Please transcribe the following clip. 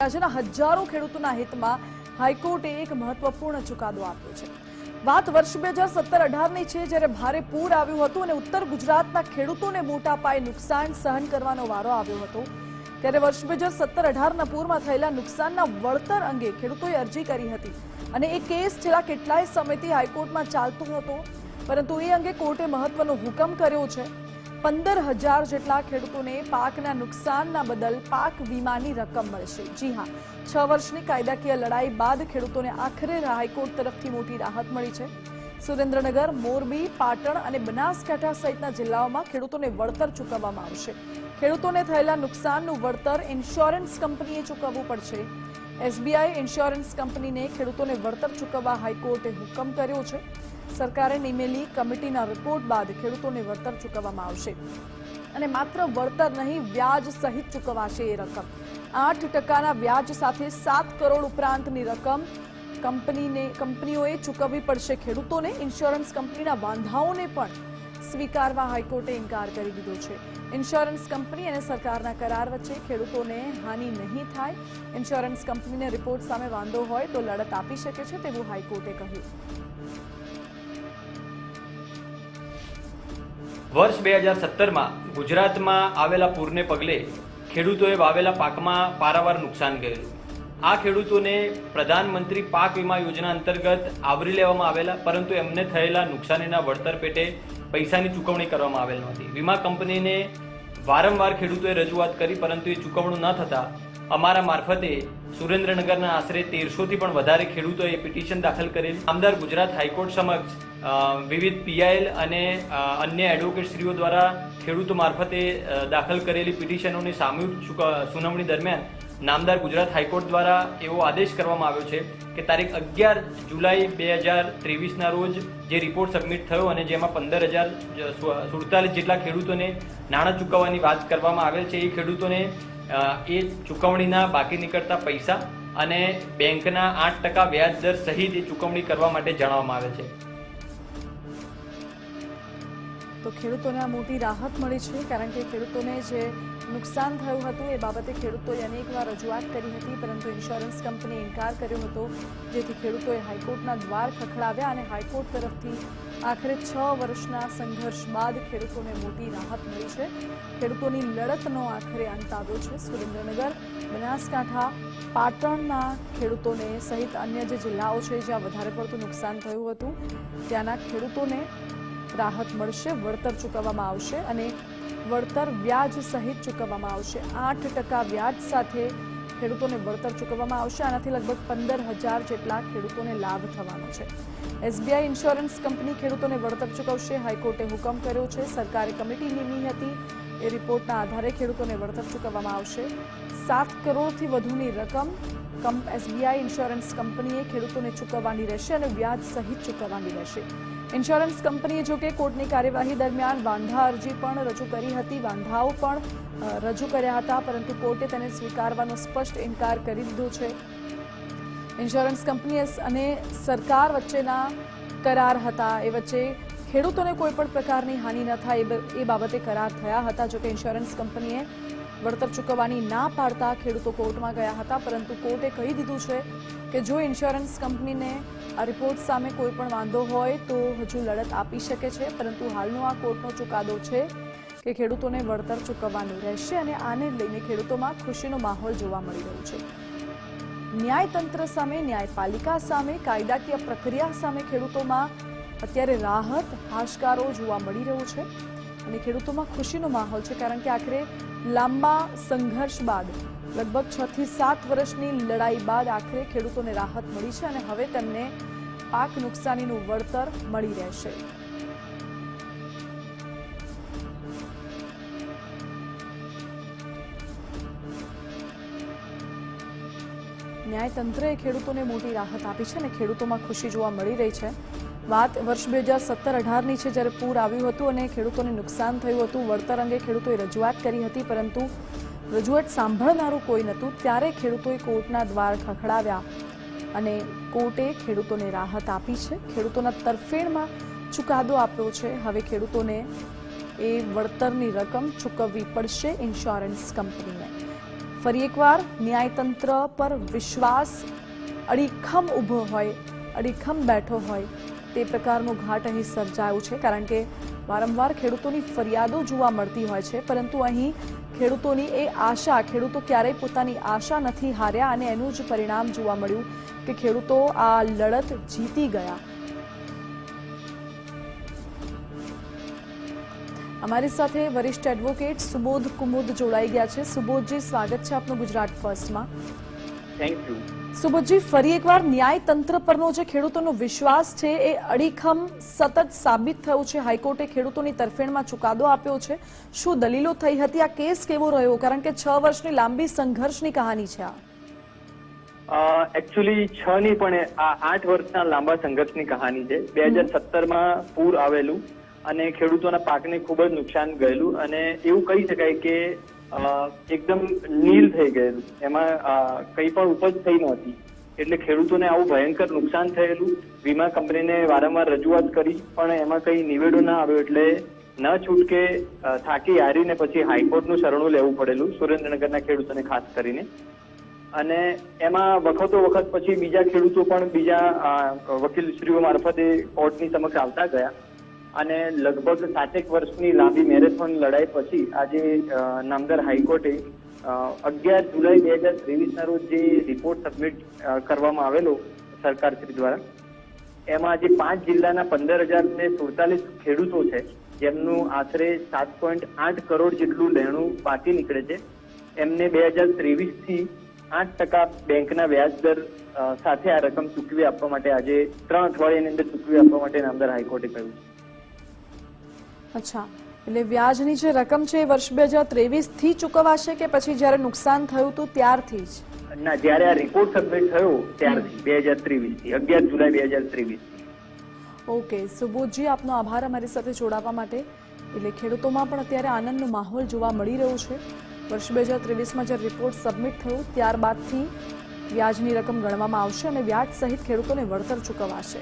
રાજ્યના હજારો ખેડૂતોના હિતમાં હાઈકોર્ટે એક મહત્વપૂર્ણ ચુકાદો આપ્યો છે। વાત વર્ષ 2017-18ની છે, જ્યારે ભારે પૂર આવ્યું હતું અને ઉત્તર ગુજરાતના ખેડૂતોને મોટા પાયે નુકસાન સહન કરવાનો વારો આવ્યો હતો। ત્યારે વર્ષ 2017-18ના પૂરમાં થયેલા નુકસાનના વળતર અંગે ખેડૂતોએ અરજી કરી હતી અને એ કેસ છેલ્લા કેટલાય સમયથી હાઈકોર્ટમાં ચાલતો હતો, પરંતુ એ અંગે કોર્ટે મહત્વનો હુકમ કર્યો છે। 15,000 જેટલા ખેડૂતોને પાકના નુકસાનના બદલ પાક વીમાની રકમ મળશે। જી હા, 6 વર્ષની કાયદાકીય લડાઈ બાદ ખેડૂતોને આખરે હાઈકોર્ટ તરફથી મોટી રાહત મળી છે। સુરેન્દ્રનગર, મોરબી, પાટણ અને બનાસકાંઠા સહિતના જિલ્લાઓમાં ખેડૂતોને વળતર ચૂકવવામાં આવશે। ખેડૂતોને થયેલા નુકસાનનું વળતર ઇન્સ્યોરન્સ કંપનીએ ચૂકવવું પડશે। એસબીઆઈ ઇન્સ્યોરન્સ કંપનીને ખેડૂતોને વળતર ચૂકવવા હાઈકોર્ટે હુકમ કર્યો છે। સરકારે નિમેલી કમિટીના રિપોર્ટ બાદ ખેડૂતોને વળતર ચૂકવવામાં આવશે અને માત્ર વળતર નહીં, વ્યાજ સહિત ચૂકવાશે એ રકમ। 8% વ્યાજ સાથે 7 કરોડ ઉપરાંતની રકમ કંપનીઓએ ચૂકવવી પડશે ખેડૂતોને। ઇન્સ્યોરન્સ કંપનીના વાંધાઓને પણ સ્વીકારવા હાઈકોર્ટે ઇનકાર કરી દીધો છે। ઇન્સ્યોરન્સ કંપની અને સરકારના કરાર વચ્ચે ખેડૂતોને હાનિ નહીં થાય। ઇન્સ્યોરન્સ કંપનીને રિપોર્ટ સામે વાંધો હોય તો લડત આપી શકે છે, તેવું હાઈકોર્ટે કહ્યું। વર્ષ 2017માં ગુજરાતમાં આવેલા પૂરને પગલે ખેડૂતોએ વાવેલા પાકમાં પારાવાર નુકસાન ગયેલું। આ ખેડૂતોને પ્રધાનમંત્રી પાક વીમા યોજના અંતર્ગત આવરી લેવામાં આવેલા, પરંતુ એમને થયેલા નુકસાનીના વળતર પેટે પૈસાની ચૂકવણી કરવામાં આવેલ નહોતી। વીમા કંપનીને વારંવાર ખેડૂતોએ રજૂઆત કરી, પરંતુ એ ચૂકવણું ન થતાં અમારા મારફતે સુરેન્દ્રનગરના આશરે 1300થી પણ વધારે ખેડૂતોએ પિટિશન દાખલ કરેલી। નામદાર ગુજરાત હાઈકોર્ટ સમક્ષ વિવિધ પીઆઈએલ અને અન્ય એડવોકેટશ્રીઓ દ્વારા ખેડૂતો મારફતે દાખલ કરેલી પિટિશનોની સામૂહિક સુનાવણી દરમિયાન નામદાર ગુજરાત હાઈકોર્ટ દ્વારા એવો આદેશ કરવામાં આવ્યો છે કે તારીખ 11 જુલાઈ 2023ના રોજ જે રિપોર્ટ સબમિટ થયો અને જેમાં 15,047 જેટલા ખેડૂતોને નાણાં ચૂકવવાની વાત કરવામાં આવેલ છે, એ ખેડૂતોને એ ચૂકવણીના બાકી નીકળતા પૈસા અને બેંકના 8% વ્યાજ દર સહિત એ ચૂકવણી કરવા માટે જણાવવામાં આવે છે। તો ખેડૂતોને આ મોટી રાહત મળી છે, કારણ કે ખેડૂતોને જે નુકસાન થયું હતું એ બાબતે ખેડૂતોએ અનેકવાર રજૂઆત કરી હતી, પરંતુ ઇન્સ્યોરન્સ કંપનીએ ઇનકાર કર્યો હતો, જેથી ખેડૂતોએ હાઈકોર્ટના દ્વાર ખખડાવ્યા અને હાઈકોર્ટ તરફથી આખરે 6 વર્ષના સંઘર્ષ બાદ ખેડૂતોને મોટી રાહત મળી છે। ખેડૂતોની લડતનો આખરે અંત આવ્યો છે। સુરેન્દ્રનગર, બનાસકાંઠા, પાટણના ખેડૂતોને સહિત અન્ય જે જિલ્લાઓ છે જ્યાં વધારે પડતું નુકસાન થયું હતું ત્યાંના ખેડૂતોને રાહત મળશે, વળતર ચૂકવવામાં આવશે અને વળતર વ્યાજ સહિત ચૂકવવામાં આવશે। 8% વ્યાજ સાથે ખેડૂતોને વળતર ચૂકવવામાં આવશે। આનાથી લગભગ 15,000 જેટલા ખેડૂતોને લાભ થવાનો છે। એસબીઆઈ ઇન્સ્યોરન્સ કંપની ખેડૂતોને વળતર ચૂકવશે। હાઈકોર્ટે હુકમ કર્યો છે, સરકારે કમિટી નિમી હતી, એ રિપોર્ટના આધારે ખેડૂતોને વળતર ચૂકવવામાં આવશે। 7 કરોડથી વધુની રકમ એસબીઆઈ ઇન્સ્યોરન્સ કંપનીએ ખેડૂતોને ચૂકવવાની રહેશે અને વ્યાજ સહિત ચૂકવવાની રહેશે। ઇન્સ્યોરન્સ કંપનીએ જો કે કોર્ટની કાર્યવાહી દરમિયાન વાંધા અરજી પણ રજૂ કરી હતી, વાંધાઓ પણ રજૂ કર્યા હતા, પરંતુ કોર્ટે તેને સ્વીકારવાનો સ્પષ્ટ ઇનકાર કરી દીધો છે। ઇન્સ્યોરન્સ કંપની અને સરકાર વચ્ચેના કરાર હતા, એ વચ્ચે ખેડૂતોને કોઈ પણ પ્રકારની હાનિ ન થાય એ બાબતે કરાર થયા હતા। જો કે ઇન્સ્યોરન્સ કંપનીએ વળતર ચૂકવવાની ના પાડતા ખેડૂતો કોર્ટમાં ગયા હતા, પરંતુ કોર્ટે કહી દીધું છે કે જો ઇન્સ્યોરન્સ કંપનીને આ રિપોર્ટ સામે કોઈ પણ વાંધો હોય તો હજુ લડત આપી શકે છે, પરંતુ હાલનો આ કોર્ટનો ચુકાદો છે કે ખેડૂતોને વળતર ચૂકવવાનું રહેશે અને આને લઈને ખેડૂતોમાં ખુશીનો માહોલ જોવા મળી રહ્યો છે। ન્યાયતંત્ર સામે, ન્યાયપાલિકા સામે, કાયદાકીય પ્રક્રિયા સામે ખેડૂતોમાં અત્યારે રાહત, હાશકારો જોવા મળી રહ્યો છે અને ખેડૂતોમાં ખુશીનો માહોલ છે, કારણ કે આખરે લાંબા સંઘર્ષ બાદ લગભગ 6 થી 7 વર્ષની લડાઈ બાદ આખરે ખેડૂતોને રાહત મળી છે અને હવે તેમને પાક નુકસાનીનું વળતર મળી રહેશે। ન્યાયતંત્રએ ખેડૂતોને મોટી રાહત આપી છે અને ખેડૂતોમાં ખુશી જોવા મળી રહી છે। વાત વર્ષ 2017-18ની છે, જ્યારે પૂર આવ્યું હતું અને ખેડૂતોને નુકસાન થયું હતું। વળતર અંગે ખેડૂતોએ રજૂઆત કરી હતી, પરંતુ રજૂઆત સાંભળનારું કોઈ નહોતું। ત્યારે ખેડૂતોએ કોર્ટના દ્વાર ખખડાવ્યા અને કોર્ટે ખેડૂતોને રાહત આપી છે। ખેડૂતોના તરફેણમાં ચુકાદો આપ્યો છે। હવે ખેડૂતોને એ વળતરની રકમ ચૂકવવી પડશે ઇન્સ્યોરન્સ કંપનીને। ફરી એકવાર ન્યાયતંત્ર પર વિશ્વાસ અડીખમ ઊભો હોય, અડીખમ બેઠો હોય તે પ્રકારનો ઘાટ અહીં સર્જાયો છે, કારણ કે વારંવાર ખેડૂતોની ફરિયાદો જોવા મળતી હોય છે, પરંતુ અહીં ખેડૂતોની એ આશા, ખેડૂતો ક્યારેય પોતાની આશા નથી હાર્યા અને એનું જ પરિણામ જોવા મળ્યું કે ખેડૂતો આ લડત જીતી ગયા. અમારી સાથે વરિષ્ઠ એડવોકેટ સુબોધ કુમુદ જોડાઈ ગયા છે. સુબોધજી, સ્વાગત છે આપનું ગુજરાત ફર્સ્ટમાં. Thank you. સુબોધજી, ફરી એકવાર ન્યાયતંત્ર પરનો જે ખેડૂતોનો વિશ્વાસ છે એ અડીખમ સતત સાબિત થયો છે. હાઈકોર્ટે ખેડૂતોની તરફેણમાં ચુકાદો આપ્યો છે. શું દલીલો થઈ હતી? આ કેસ કેવો રહ્યો? કારણ કે 6 વર્ષની લાંબી સંઘર્ષની કહાની છે આ. એકચ્યુઅલી 6 ની પણ આ 8 વર્ષના લાંબા સંઘર્ષની કહાની છે. 2017માં પૂર આવેલું અને ખેડૂતોના પાકને ખૂબ જ નુકસાન ગયેલું અને એવું કહી શકાય કે એકદમ નીલ થઈ ગયેલું, એમાં કંઈ પણ ઉપજ થઈ નહોતી. એટલે ખેડૂતોને આવું ભયંકર નુકસાન થયેલું. વીમા કંપનીને વારંવાર રજૂઆત કરી પણ એમાં કંઈ નિવેડો ના આવ્યો, એટલે ન છૂટકે થાકી હારીને પછી હાઈકોર્ટનું શરણું લેવું પડેલું, સુરેન્દ્રનગરના ખેડૂતોને ખાસ કરીને. અને એમાં વખતો વખત પછી બીજા ખેડૂતો પણ બીજા વકીલશ્રીઓ મારફતે કોર્ટની સમક્ષ આવતા ગયા અને લગભગ 7 વર્ષની લાંબી મેરેથોન લડાઈ પછી આજે નામદાર હાઈકોર્ટે 11 જુલાઈ 2023ના રોજ જે રિપોર્ટ સબમિટ કરવામાં આવેલો સરકારશ્રી દ્વારા, એમાં જે 5 જિલ્લાના 15,047 ખેડૂતો છે, જેમનું આશરે 7.8 કરોડ જેટલું લેણું બાકી નીકળે છે, એમને 2023થી 8% બેંકના વ્યાજ દર સાથે આ રકમ ચૂકવી આપવા માટે આજે 3 અઠવાડિયાની અંદર ચૂકવી આપવા માટે નામદાર હાઈકોર્ટે કહ્યું છે. અચ્છા, એટલે વ્યાજની જે રકમ છે એ વર્ષ 2023 થી ચૂકવાશે કે પછી જ્યારે નુકસાન થયું તો ત્યારથી જ? ના, જ્યારે આ રિપોર્ટ સબમિટ થયો ત્યારથી 2023 થી 11 જુલાઈ 2023. ઓકે સુબોધજી, આપનો આભાર અમારી સાથે જોડાવા માટે. એટલે ખેડૂતોમાં પણ અત્યારે આનંદનો માહોલ જોવા મળી રહ્યો છે. વર્ષ 2023માં જ્યારે રિપોર્ટ સબમિટ થયું ત્યારબાદથી વ્યાજની રકમ ગણવામાં આવશે અને વ્યાજ સહિત ખેડૂતોને વળતર ચૂકવાશે.